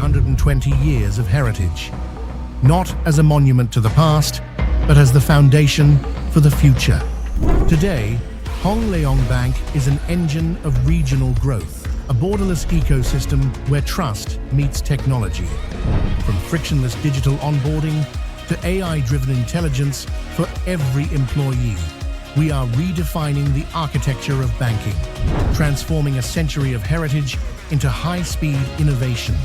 120 years of heritage, not as a monument to the past, but as the foundation for the future. Today, Hong Leong Bank is an engine of regional growth, a borderless ecosystem where trust meets technology. From frictionless digital onboarding to AI-driven intelligence for every employee, we are redefining the architecture of banking, transforming a century of heritage into high-speed innovation.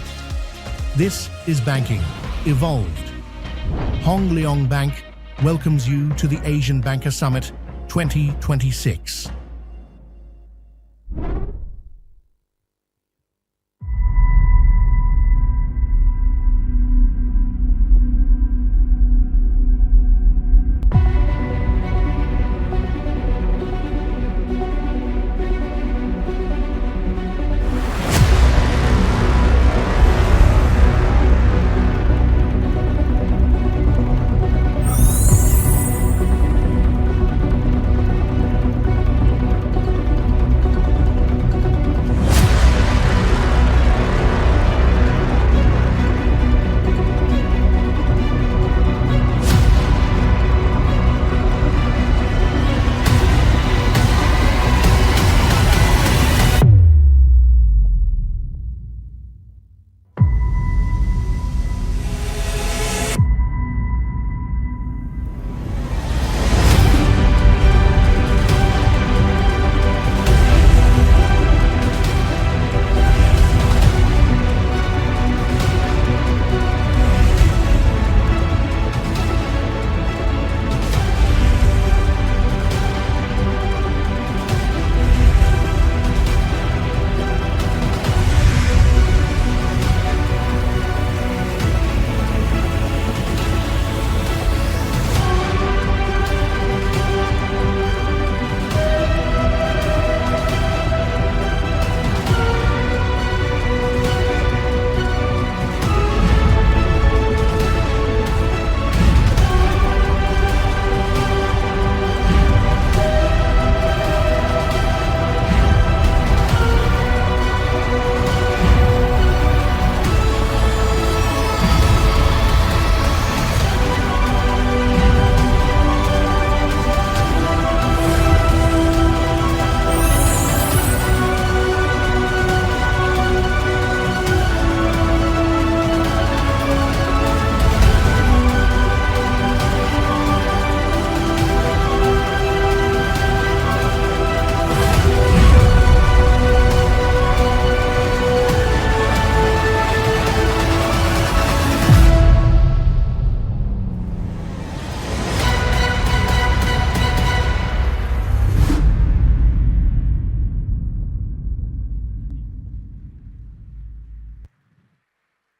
This is banking, evolved. Hong Leong Bank welcomes you to the Asian Banker Summit 2026.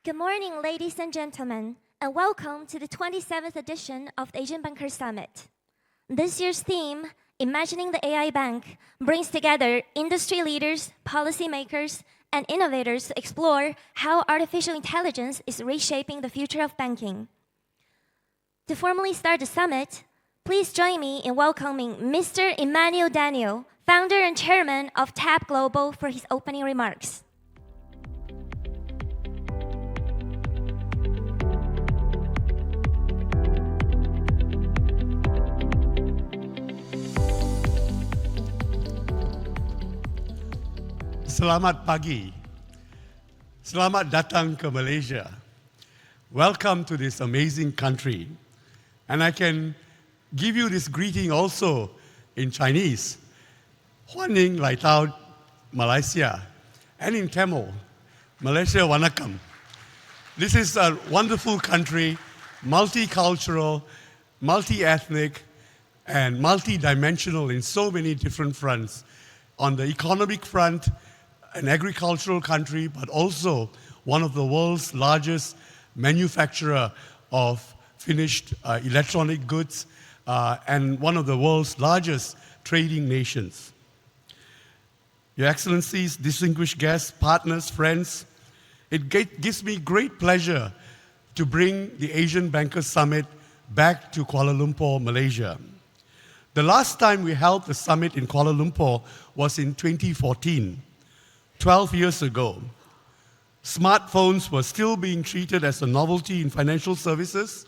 Good morning, ladies and gentlemen, and welcome to the 27th edition of the Asian Banker Summit. This year's theme, Imagining the AI Bank, brings together industry leaders, policymakers, and innovators to explore how artificial intelligence is reshaping the future of banking. To formally start the summit, please join me in welcoming Mr. Emmanuel, founder and chairman of TAP Global, for his opening remarks. Selamat pagi. Selamat datang ke Malaysia. Welcome to this amazing country. And I can give you this greeting also in Chinese. 欢迎来到 Malaysia. And in Tamil, Malaysia Vanakkam. This is a wonderful country, multicultural, multi-ethnic, and multi-dimensional in so many different fronts. On the economic front, an agricultural country, but also one of the world's largest manufacturer of finished electronic goods and one of the world's largest trading nations. Your Excellencies, distinguished guests, partners, friends, it gives me great pleasure to bring the Asian Bankers Summit back to Kuala Lumpur, Malaysia. The last time we held the summit in Kuala Lumpur was in 2014. 12 years ago. Smartphones were still being treated as a novelty in financial services.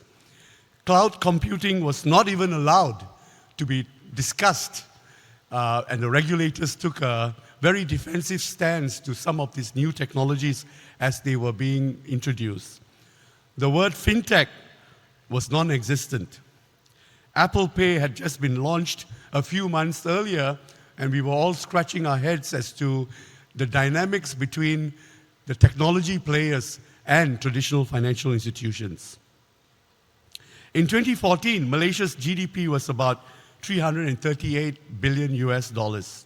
Cloud computing was not even allowed to be discussed, and the regulators took a very defensive stance to some of these new technologies as they were being introduced. The word fintech was non-existent. Apple Pay had just been launched a few months earlier, and we were all scratching our heads as to the dynamics between the technology players and traditional financial institutions. In 2014, Malaysia's GDP was about 338 billion US dollars.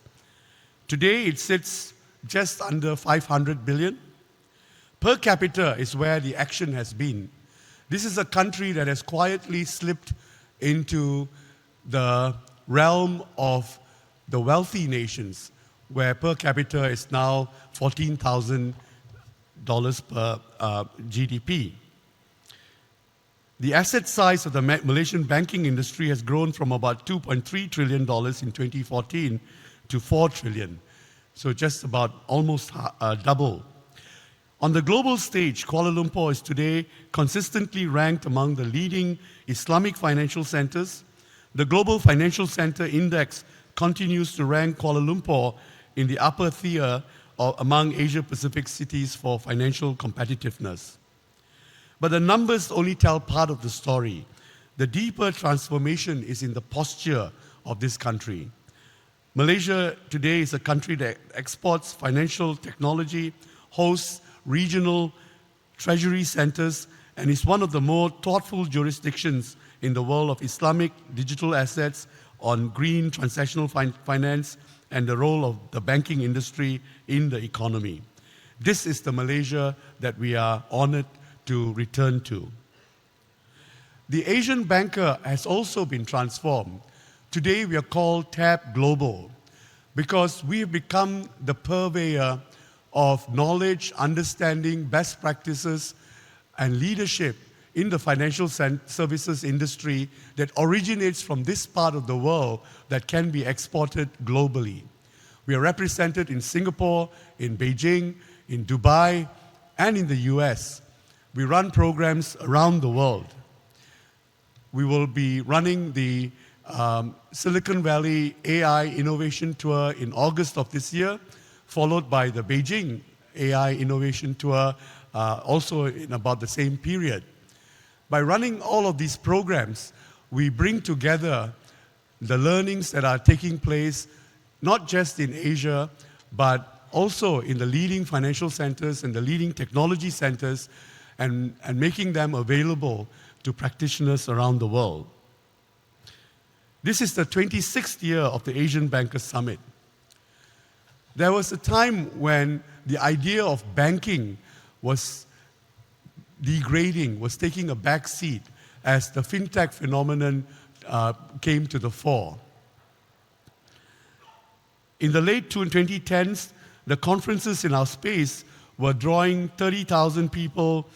Today, it sits just under 500 billion. Per capita is where the action has been. This is a country that has quietly slipped into the realm of the wealthy nations, where per capita is now $14,000 per GDP. The asset size of the Malaysian banking industry has grown from about $2.3 trillion in 2014 to $4 trillion, so just about almost double. On the global stage, Kuala Lumpur is today consistently ranked among the leading Islamic financial centers. The Global Financial Center Index continues to rank Kuala Lumpur in the upper tier among Asia-Pacific cities for financial competitiveness. But the numbers only tell part of the story. The deeper transformation is in the posture of this country. Malaysia today is a country that exports financial technology, hosts regional treasury centers, and is one of the more thoughtful jurisdictions in the world of Islamic digital assets, on green transactional finance, and the role of the banking industry in the economy. This is the Malaysia that we are honored to return to. The Asian banker has also been transformed. Today we are called TAB Global because we have become the purveyor of knowledge, understanding, best practices, and leadership in the financial services industry that originates from this part of the world that can be exported globally. We are represented in Singapore, in Beijing, in Dubai, and in the US. We run programs around the world. We will be running the Silicon Valley AI Innovation Tour in August of this year, followed by the Beijing AI Innovation Tour also in about the same period. By running all of these programs, we bring together the learnings that are taking place not just in Asia, but also in the leading financial centers and the leading technology centers, and making them available to practitioners around the world. This is the 26th year of the Asian Bankers Summit. There was a time when the idea of banking was degrading, was taking a back seat as the fintech phenomenon came to the fore. In the late 2010s, the conferences in our space were drawing 30,000 people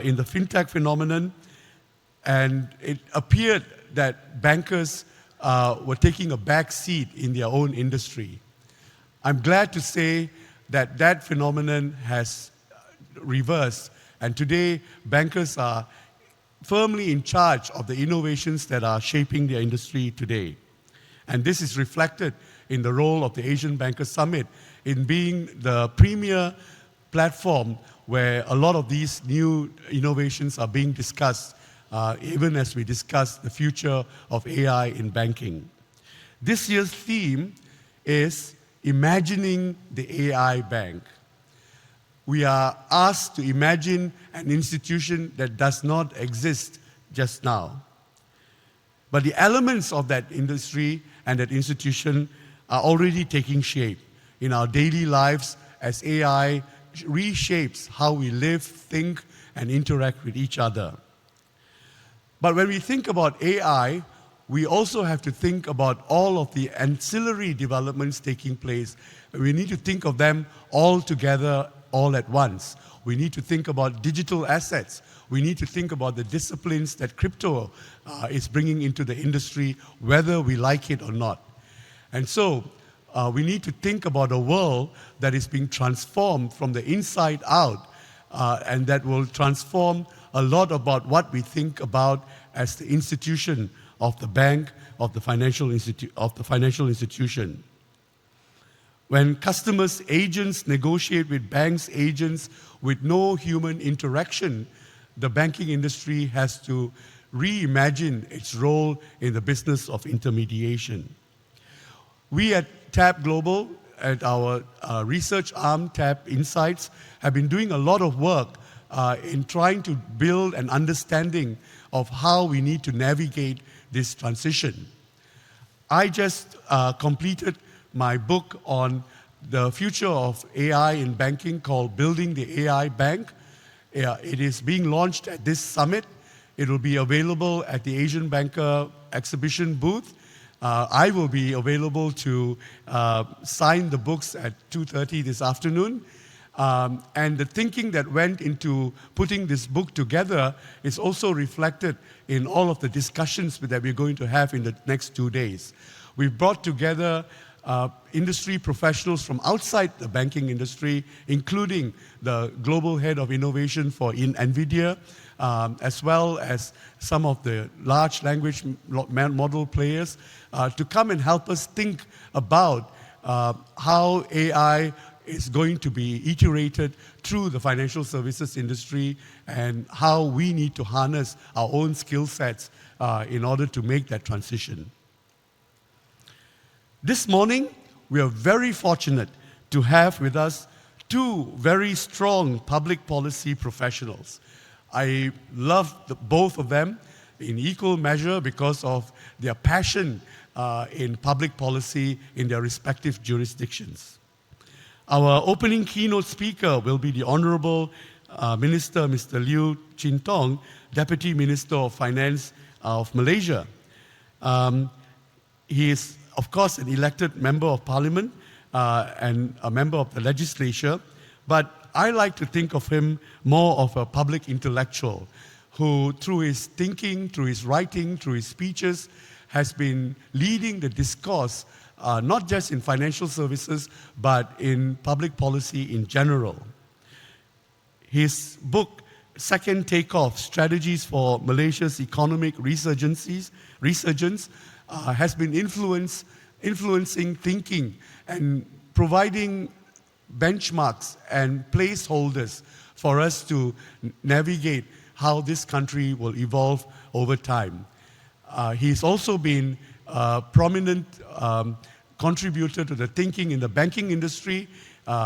in the fintech phenomenon, and it appeared that bankers were taking a back seat in their own industry. I'm glad to say that that phenomenon has reversed, and today bankers are firmly in charge of the innovations that are shaping their industry today. And this is reflected in the role of the Asian Bankers Summit in being the premier platform where a lot of these new innovations are being discussed, even as we discuss the future of AI in banking. This year's theme is Imagining the AI Bank. We are asked to imagine an institution that does not exist just now. But the elements of that industry and that institution are already taking shape in our daily lives as AI reshapes how we live, think, and interact with each other. But when we think about AI, we also have to think about all of the ancillary developments taking place. We need to think of them all together, all at once. We need to think about digital assets. We need to think about the disciplines that crypto is bringing into the industry, whether we like it or not. And so we need to think about a world that is being transformed from the inside out and that will transform a lot about what we think about as the institution of the bank, of the financial institution. When customers' agents negotiate with banks' agents with no human interaction, the banking industry has to reimagine its role in the business of intermediation. We at TAP Global, at our research arm, TAP Insights, have been doing a lot of work in trying to build an understanding of how we need to navigate this transition. I just completed my book on the future of AI in banking called Building the AI Bank. It is being launched at this summit. It will be available at the Asian Banker exhibition booth. I will be available to sign the books at 2:30 this afternoon. And the thinking that went into putting this book together is also reflected in all of the discussions that we're going to have in the next 2 days. We've brought together industry professionals from outside the banking industry, including the global head of innovation for NVIDIA, as well as some of the large language model players, to come and help us think about how AI is going to be iterated through the financial services industry and how we need to harness our own skill sets in order to make that transition. This morning, we are very fortunate to have with us two very strong public policy professionals. I love both of them in equal measure because of their passion in public policy in their respective jurisdictions. Our opening keynote speaker will be the Honorable Minister, Mr. Liew Chin Tong, Deputy Minister of Finance of Malaysia. He is, of course, an elected member of parliament and a member of the legislature, but I like to think of him more of a public intellectual who, through his thinking, through his writing, through his speeches, has been leading the discourse, not just in financial services, but in public policy in general. His book, Second Takeoff, Strategies for Malaysia's Economic Resurgence, has been influencing thinking and providing benchmarks and placeholders for us to navigate how this country will evolve over time. He's also been a prominent contributor to the thinking in the banking industry.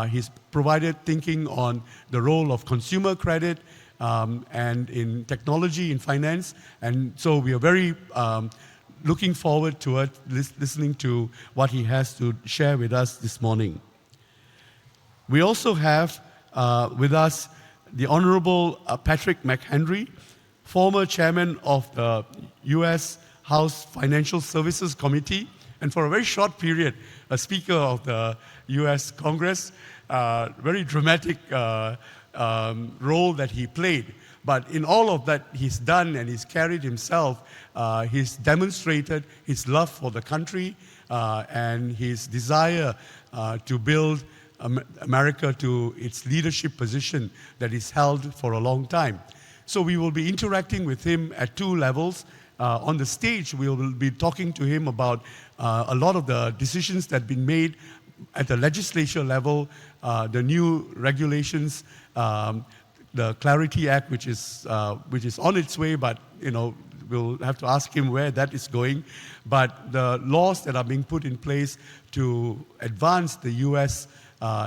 He's provided thinking on the role of consumer credit and in technology, in finance. And so we are very looking forward to listening to what he has to share with us this morning. We also have with us the Honorable Patrick McHenry, former chairman of the U.S. House Financial Services Committee, and for a very short period, a speaker of the U.S. Congress. Very dramatic role that he played. But in all of that he's done and he's carried himself, he's demonstrated his love for the country and his desire to build America to its leadership position that is held for a long time. So we will be interacting with him at two levels. On the stage, we will be talking to him about a lot of the decisions that have been made at the legislature level, the new regulations, the Clarity Act, which is on its way, but we'll have to ask him where that is going. But the laws that are being put in place to advance the U.S.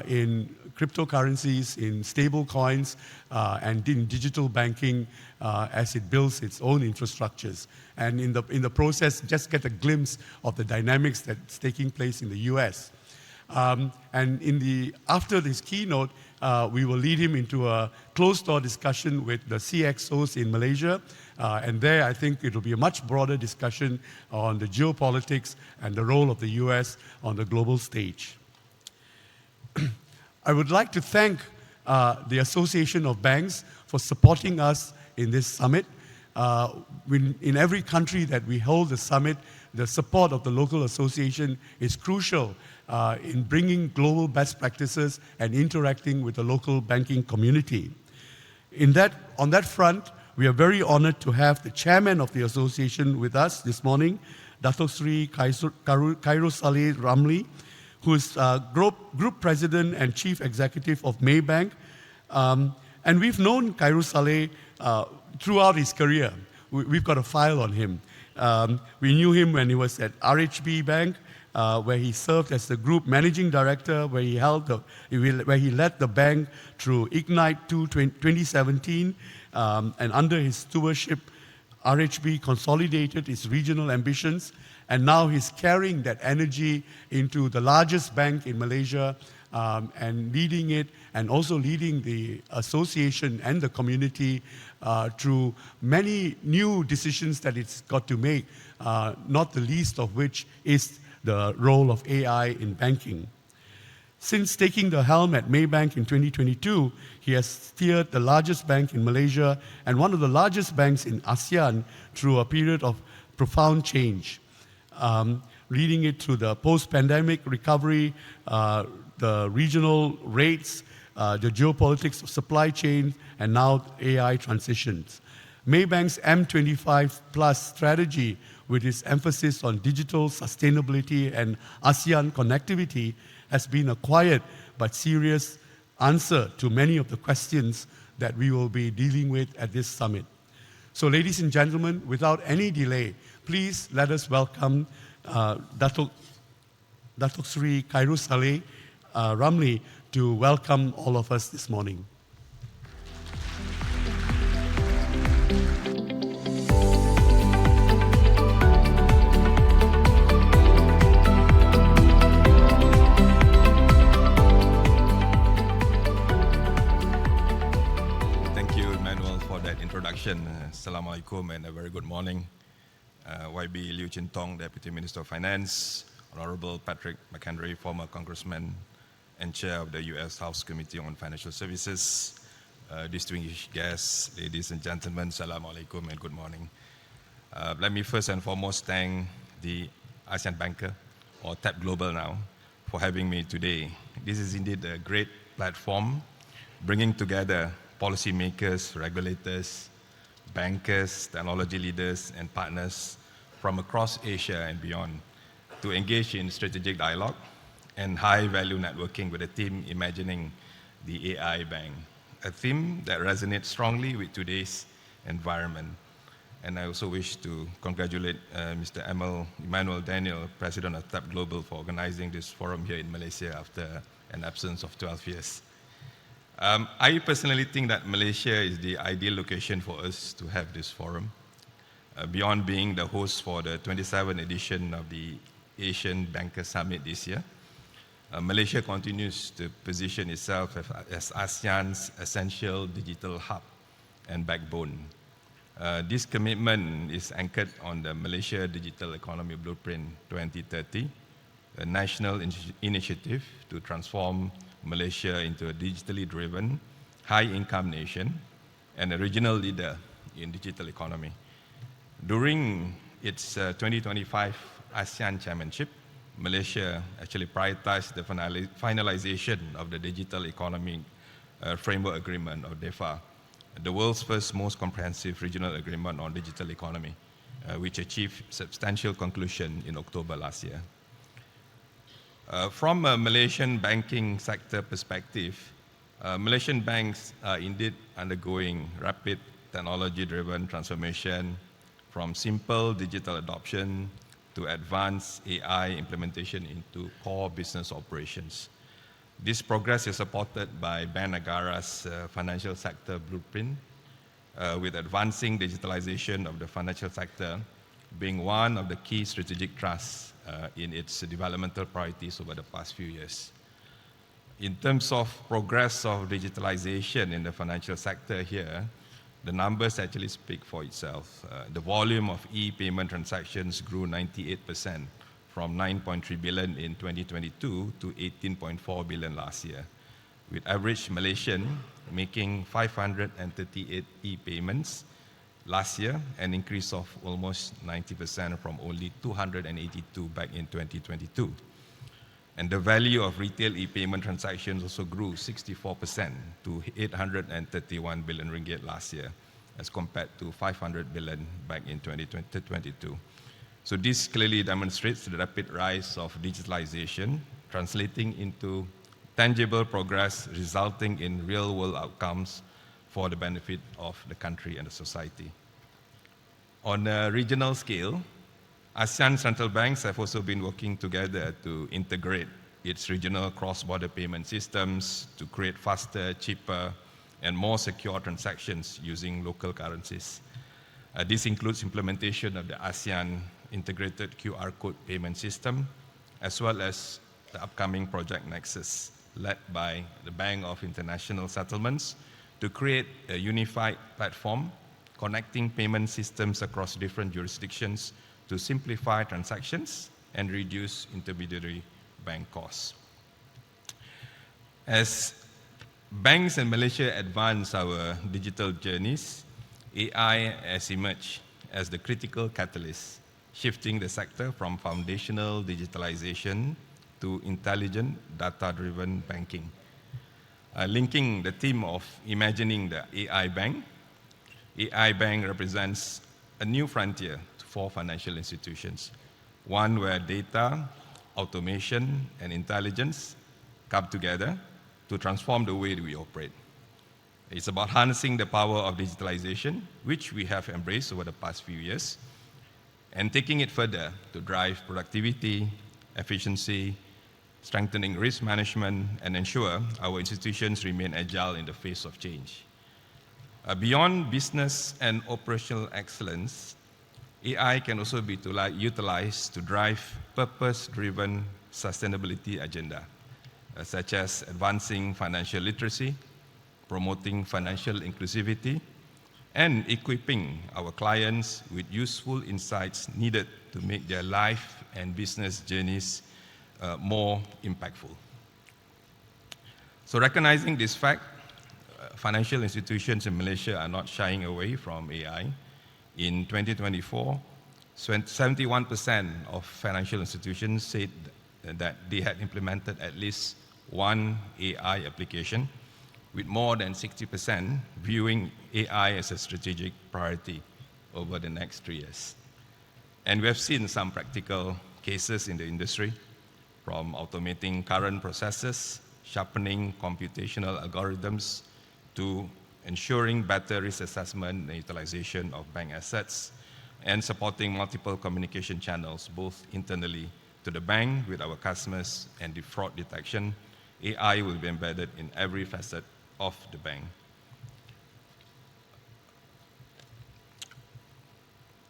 In cryptocurrencies, in stable coins, and in digital banking as it builds its own infrastructures. And in the process, just get a glimpse of the dynamics that's taking place in the US. And after this keynote, we will lead him into a closed-door discussion with the CXOs in Malaysia. And there, I think it will be a much broader discussion on the geopolitics and the role of the US on the global stage. I would like to thank the Association of Banks for supporting us in this summit. In every country that we hold the summit, the support of the local association is crucial in bringing global best practices and interacting with the local banking community. On that front, we are very honored to have the chairman of the association with us this morning, Dato Sri Khairussaleh Ramli, who is group president and chief executive of Maybank. And we've known Khairussaleh throughout his career. We've got a file on him. We knew him when he was at RHB Bank, where he served as the group managing director, where he led the bank through Ignite 2017, and under his stewardship, RHB consolidated its regional ambitions, and now he's carrying that energy into the largest bank in Malaysia, and leading it, and also leading the association and the community through many new decisions that it's got to make, not the least of which is the role of AI in banking. Since taking the helm at Maybank in 2022, he has steered the largest bank in Malaysia and one of the largest banks in ASEAN through a period of profound change, leading it through the post-pandemic recovery, the regional rates, the geopolitics of supply chain, and now AI transitions. Maybank's M25 Plus strategy, with its emphasis on digital sustainability and ASEAN connectivity, has been a quiet but serious answer to many of the questions that we will be dealing with at this summit. So, ladies and gentlemen, without any delay, please let us welcome Dato Sri Khairussaleh Ramli to welcome all of us this morning. Thank you, Emmanuel, for that introduction. Assalamualaikum and a very good morning. YB Liu Chin Tong, Deputy Minister of Finance, Honorable Patrick McHenry, former Congressman and Chair of the U.S. House Committee on Financial Services, distinguished guests, ladies and gentlemen, Assalamu alaikum and good morning. Let me first and foremost thank the ASEAN Banker, or TAP Global now, for having me today. This is indeed a great platform, bringing together policymakers, regulators, bankers, technology leaders, and partners from across Asia and beyond to engage in strategic dialogue and high-value networking with a theme imagining the AI bank, a theme that resonates strongly with today's environment. And I also wish to congratulate Mr. Emmanuel Daniel, President of TAP Global, for organizing this forum here in Malaysia after an absence of 12 years. I personally think that Malaysia is the ideal location for us to have this forum. Beyond being the host for the 27th edition of the Asian Banker Summit this year, Malaysia continues to position itself as ASEAN's essential digital hub and backbone. This commitment is anchored on the Malaysia Digital Economy Blueprint 2030, a national initiative to transform Malaysia into a digitally driven, high-income nation and a regional leader in digital economy. During its 2025 ASEAN Chairmanship, Malaysia actually prioritized the finalization of the Digital Economy Framework Agreement, or DEFA, the world's first most comprehensive regional agreement on digital economy, which achieved substantial conclusion in October last year. From a Malaysian banking sector perspective, Malaysian banks are indeed undergoing rapid technology-driven transformation from simple digital adoption to advanced AI implementation into core business operations. This progress is supported by Bank Negara's financial sector blueprint, with advancing digitalization of the financial sector being one of the key strategic thrusts in its developmental priorities over the past few years. In terms of progress of digitalization in the financial sector here, the numbers actually speak for itself. The volume of e-payment transactions grew 98% from 9.3 billion in 2022 to 18.4 billion last year, with average Malaysian making 538 e-payments last year, an increase of almost 90% from only 282 back in 2022. And the value of retail e-payment transactions also grew 64% to 831 billion ringgit last year, as compared to 500 billion back in 2022. So this clearly demonstrates the rapid rise of digitalization, translating into tangible progress, resulting in real-world outcomes for the benefit of the country and the society. On a regional scale, ASEAN central banks have also been working together to integrate its regional cross-border payment systems to create faster, cheaper, and more secure transactions using local currencies. This includes implementation of the ASEAN integrated QR code payment system, as well as the upcoming Project Nexus, led by the Bank of International Settlements, to create a unified platform connecting payment systems across different jurisdictions to simplify transactions and reduce intermediary bank costs. As banks in Malaysia advance our digital journeys, AI has emerged as the critical catalyst, shifting the sector from foundational digitalization to intelligent, data-driven banking. Linking the theme of imagining the AI bank represents a new frontier for financial institutions, one where data, automation, and intelligence come together to transform the way we operate. It's about harnessing the power of digitalization, which we have embraced over the past few years, and taking it further to drive productivity, efficiency, strengthening risk management, and ensure our institutions remain agile in the face of change. Beyond business and operational excellence, AI can also be utilized to drive purpose-driven sustainability agenda, such as advancing financial literacy, promoting financial inclusivity, and equipping our clients with useful insights needed to make their life and business journeys more impactful. So recognizing this fact, financial institutions in Malaysia are not shying away from AI. In 2024, 71% of financial institutions said that they had implemented at least one AI application, with more than 60% viewing AI as a strategic priority over the next 3 years. And we have seen some practical cases in the industry, from automating current processes, sharpening computational algorithms, to ensuring better risk assessment and utilization of bank assets, and supporting multiple communication channels, both internally to the bank with our customers and the fraud detection. AI will be embedded in every facet of the bank.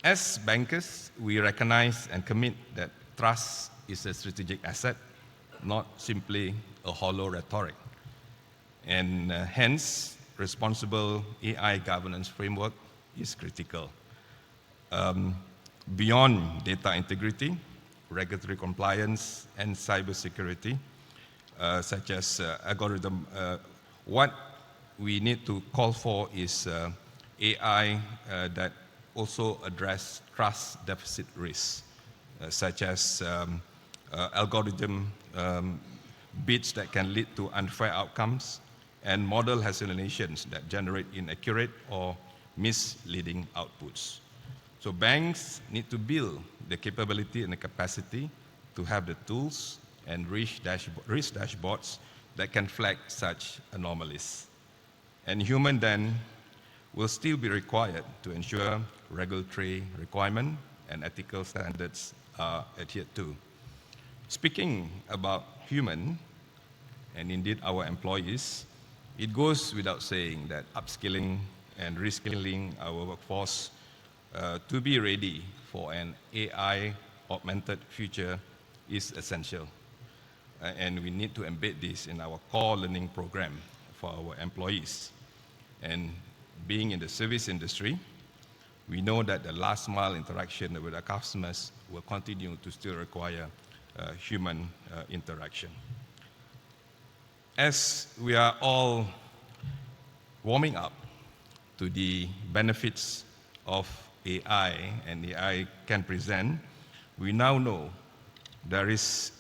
As bankers, we recognize and commit that trust is a strategic asset, not simply a hollow rhetoric. And hence, responsible AI governance framework is critical. Beyond data integrity, regulatory compliance, and cybersecurity, such as algorithm, what we need to call for is AI that also address trust deficit risks, such as algorithm bits that can lead to unfair outcomes, and model hallucinations that generate inaccurate or misleading outputs. So banks need to build the capability and the capacity to have the tools and risk dashboards that can flag such anomalies. And human then will still be required to ensure regulatory requirement and ethical standards are adhered to. Speaking about human, and indeed our employees, it goes without saying that upskilling and reskilling our workforce to be ready for an AI-augmented future is essential. And we need to embed this in our core learning program for our employees. And being in the service industry, we know that the last mile interaction with our customers will continue to still require human interaction. As we are all warming up to the benefits of AI and AI can present, we now know there is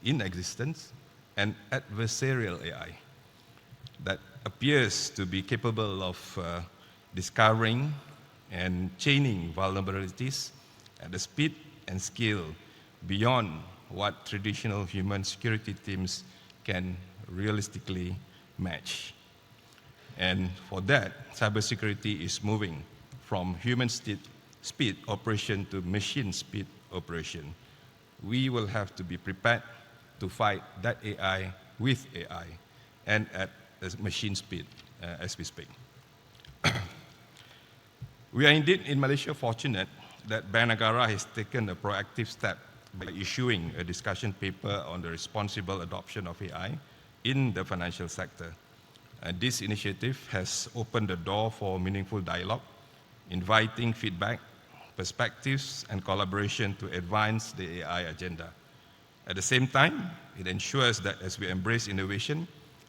in existence, and adversarial AI that appears to be capable of discovering and chaining vulnerabilities at a speed and scale beyond what traditional human security teams can realistically match. And for that, cybersecurity is moving from human speed operation to machine speed operation. We will have to be prepared to fight that AI with AI and at machine speed as we speak. We are indeed in Malaysia fortunate that Bank Negara has taken a proactive step by issuing a discussion paper on the responsible adoption of AI in the financial sector. This initiative has opened the door for meaningful dialogue, inviting feedback, perspectives, and collaboration to advance the AI agenda. At the same time, it ensures that as we embrace innovation,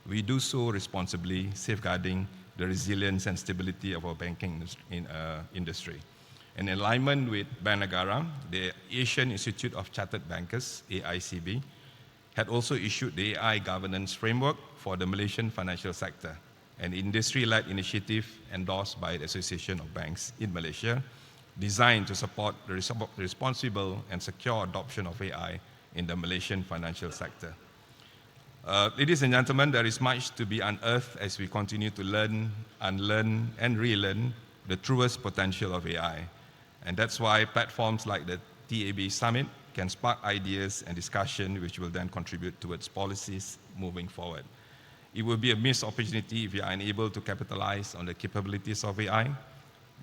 we do so responsibly, safeguarding the resilience and stability of our banking industry. In alignment with Bank Negara, the Asian Institute of Chartered Bankers, AICB, had also issued the AI governance framework for the Malaysian financial sector, an industry-led initiative endorsed by the Association of Banks in Malaysia, designed to support the responsible and secure adoption of AI in the Malaysian financial sector. Ladies and gentlemen, there is much to be unearthed as we continue to learn, unlearn, and relearn the truest potential of AI. And that's why platforms like the TAB Summit can spark ideas and discussion which will then contribute towards policies moving forward. It will be a missed opportunity if we are unable to capitalize on the capabilities of AI,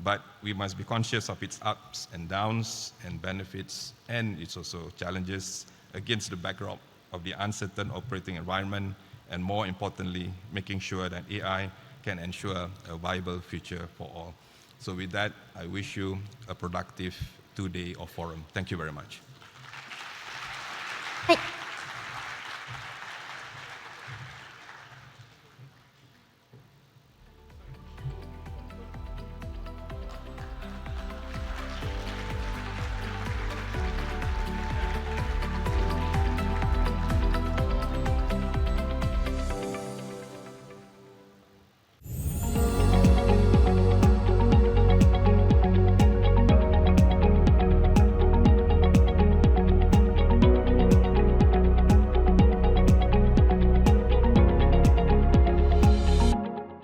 but we must be conscious of its ups and downs and benefits and its also challenges against the backdrop of the uncertain operating environment, and more importantly, making sure that AI can ensure a viable future for all. So with that, I wish you a productive 2-day of forum. Thank you very much. はい